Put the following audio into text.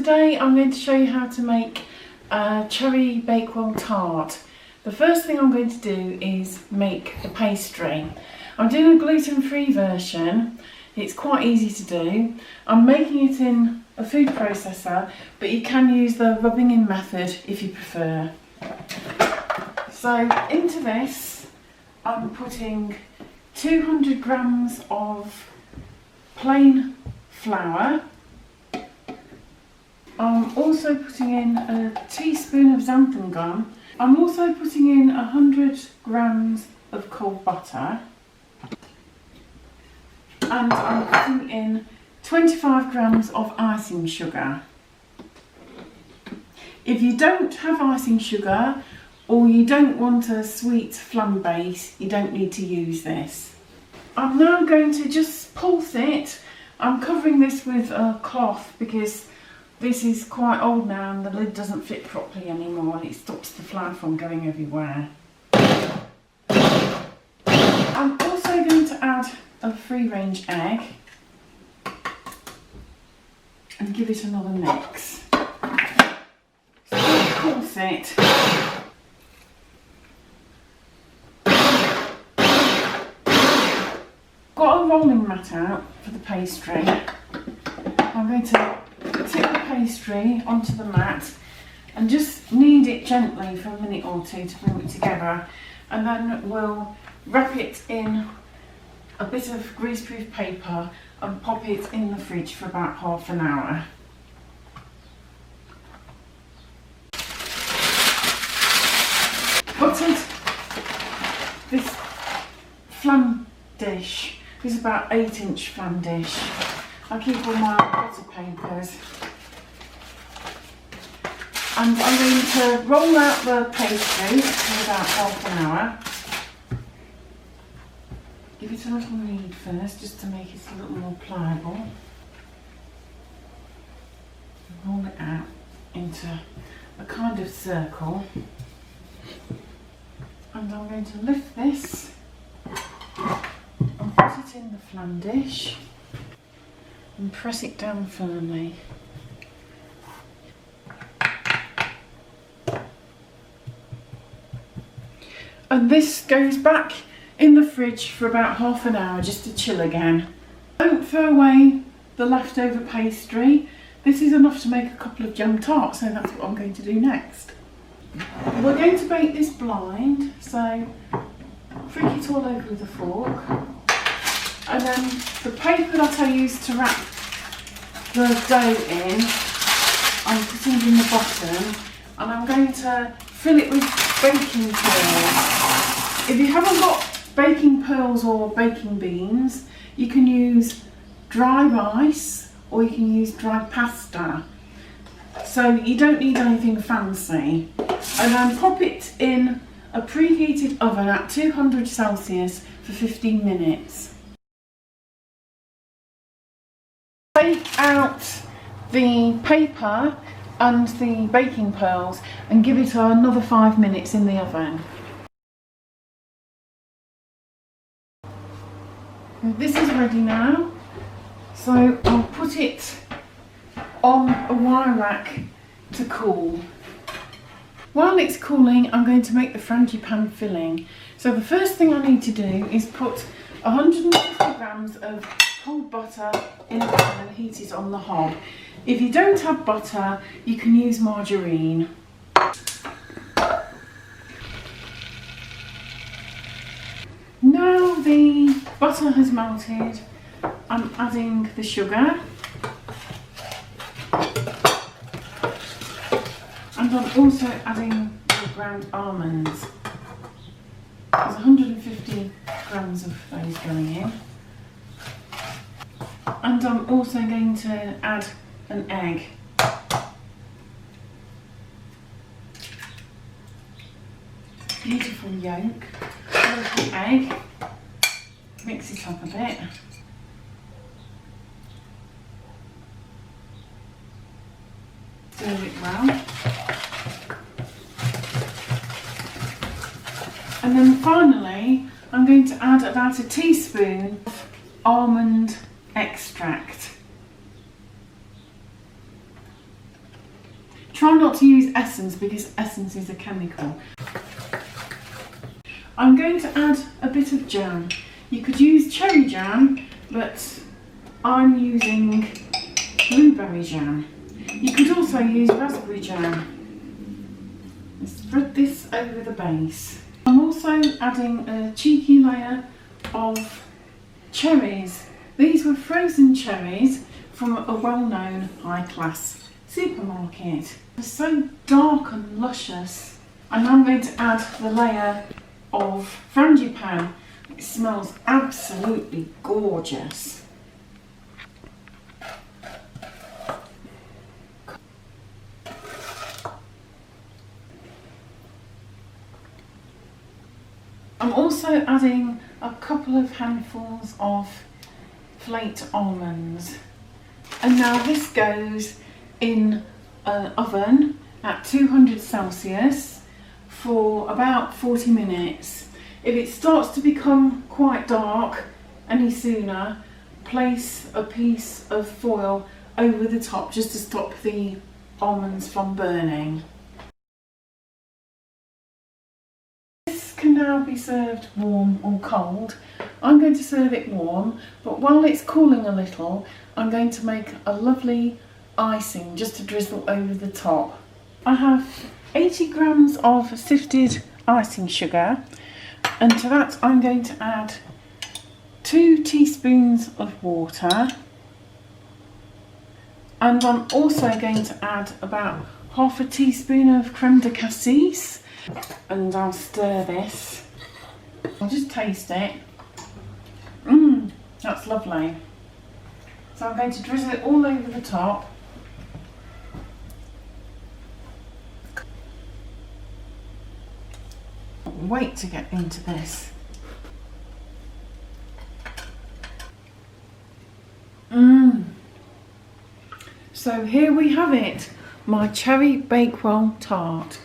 today I'm going to show you how to make a cherry Bakewell tart. The first thing I'm going to do is make the pastry. I'm doing a gluten-free version. It's quite easy to do. I'm making it in a food processor, but you can use the rubbing in method if you prefer. So into this I'm putting 200 grams of plain flour. I'm also putting in a teaspoon of xanthan gum. I'm also putting in 100 grams of cold butter. And I'm putting in 25 grams of icing sugar. If you don't have icing sugar, or you don't want a sweet flan base, you don't need to use this. I'm now going to just pulse it. I'm covering this with a cloth because this is quite old now and the lid doesn't fit properly anymore and it stops the flour from going everywhere. I'm also going to add a free-range egg and give it another mix. So pulse it. Got a rolling mat out for the pastry. I'm going to tip the pastry onto the mat and just knead it gently for a minute or two to bring it together, and then we'll wrap it in a bit of greaseproof paper and pop it in the fridge for about half an hour. Buttered this flan dish. This is about 8-inch flan dish. I keep all my butter papers. And I'm going to roll out the pastry for about half an hour. Give it a little knead first, just to make it a little more pliable. Roll it out into a kind of circle. And I'm going to lift this and put it in the flan dish and press it down firmly. And this goes back in the fridge for about half an hour just to chill again. Don't throw away the leftover pastry. This is enough to make a couple of jam tarts, so that's what I'm going to do next. We're going to bake this blind, so flick it all over with a fork. And then the paper that I used to wrap the dough in, I'm putting in the bottom, and I'm going to fill it with baking pearls. If you haven't got baking pearls or baking beans, you can use dry rice or you can use dry pasta. So you don't need anything fancy. And then pop it in a preheated oven at 200 Celsius for 15 minutes. Take out the paper and the baking pearls and give it another 5 minutes in the oven. This is ready now, so I'll put it on a wire rack to cool. While it's cooling, I'm going to make the Frangipane filling. So the first thing I need to do is put 150 grams of cold butter in a pan and heat it on the hob. If you don't have butter, you can use margarine. Now the butter has melted, I'm adding the sugar. And I'm also adding the ground almonds. There's 150 grams of those going in. And I'm also going to add an egg. Beautiful yolk, a little egg, mix it up a bit. Stir it well. And then finally, I'm going to add about a teaspoon of almond extract. Try not to use essence because essence is a chemical. I'm going to add a bit of jam. You could use cherry jam, but I'm using blueberry jam. You could also use raspberry jam. Spread this over the base. I'm also adding a cheeky layer of cherries. These were frozen cherries from a well-known high-class supermarket. They're so dark and luscious. And I'm going to add the layer of Frangipane. It smells absolutely gorgeous. I'm also adding a couple of handfuls of flaked almonds. And now this goes in an oven at 200 Celsius for about 40 minutes. If it starts to become quite dark any sooner, place a piece of foil over the top just to stop the almonds from burning. Can now be served warm or cold. I'm going to serve it warm, but while it's cooling a little, I'm going to make a lovely icing just to drizzle over the top. I have 80 grams of sifted icing sugar, and to that I'm going to add 2 teaspoons of water, and I'm also going to add about half a teaspoon of creme de cassis. And I'll stir this. I'll just taste it. That's lovely. So I'm going to drizzle it all over the top. Wait to get into this. So here we have it, my cherry Bakewell tart.